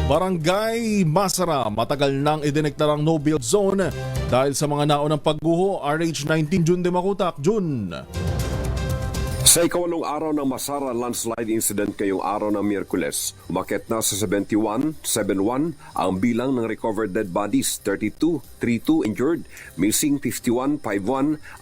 Barangay Masara, matagal nang idineklarang no-build zone dahil sa mga naunang pagguho. RH19 Jun de Makutak. Jun. Sa ikawalong araw ng Masara landslide incident ngayong araw ng Miyerkules, umakyat na sa 71 ang bilang ng recovered dead bodies, 32 injured, missing 51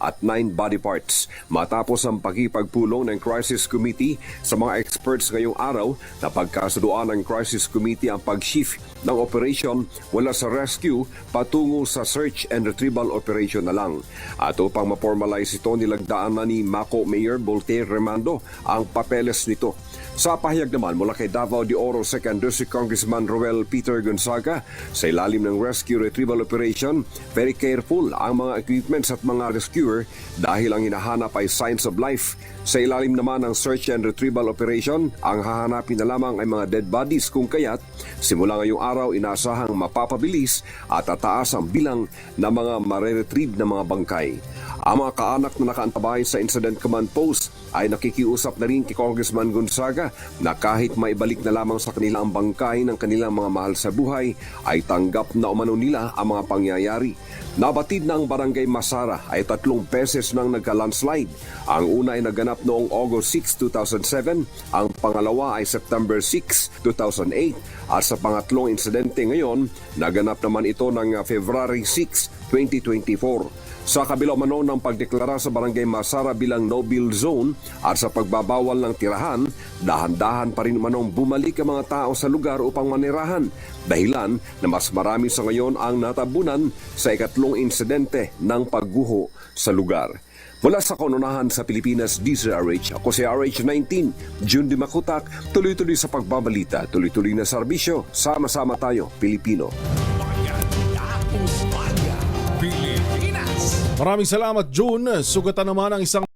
at 9 body parts. Matapos ang pakipagpulong ng Crisis Committee sa mga experts ngayong araw, napagkasuduan ng Crisis Committee ang pag-shift ng operation mula sa rescue patungo sa search and retrieval operation na lang. At upang ma-formalize ito, nilagdaan na ni Mako Mayor Voltaire Remando ang papeles nito. Sa pahayag naman mula kay Davao de Oro 2nd District Congressman Roel Peter Gonzaga, sa ilalim ng rescue retrieval operation, very careful ang mga equipments at mga rescuer dahil ang hinahanap ay signs of life. Sa ilalim naman ng search and retrieval operation, ang hahanapin na lamang ay mga dead bodies, kung kaya't simula ngayong araw inaasahang mapapabilis at tataas ang bilang ng mga mare-retrieve na mga bangkay. Ang mga kaanak na nakaantabay sa Incident Command Post ay nakikiusap na rin kay Congressman Gonzaga na kahit maibalik na lamang sa kanila ang bangkay ng kanilang mga mahal sa buhay, ay tanggap na umano nila ang mga pangyayari. Nabatid ng Barangay Masara ay 3 beses nang nagka-landslide. Ang una ay naganap noong August 6, 2007, ang pangalawa ay September 6, 2008, at sa pangatlong insidente ngayon, naganap naman ito ng February 6, 2024. Sa kabila umano ng pagdeklara sa Barangay Masara bilang no-build zone at sa pagbabawal ng tirahan, dahan-dahan pa rin umanong bumalik ang mga tao sa lugar upang manirahan. Dahilan na mas marami sa ngayon ang natabunan sa ikatlong insidente ng pagguho sa lugar. Mula sa kaununahan sa Pilipinas, DZRH, ako si RH19, Jun de Makutak, tuloy-tuloy sa pagbabalita, tuloy-tuloy na serbisyo, sama-sama tayo, Pilipino. Maraming salamat, Jun. Sugatan naman ang isang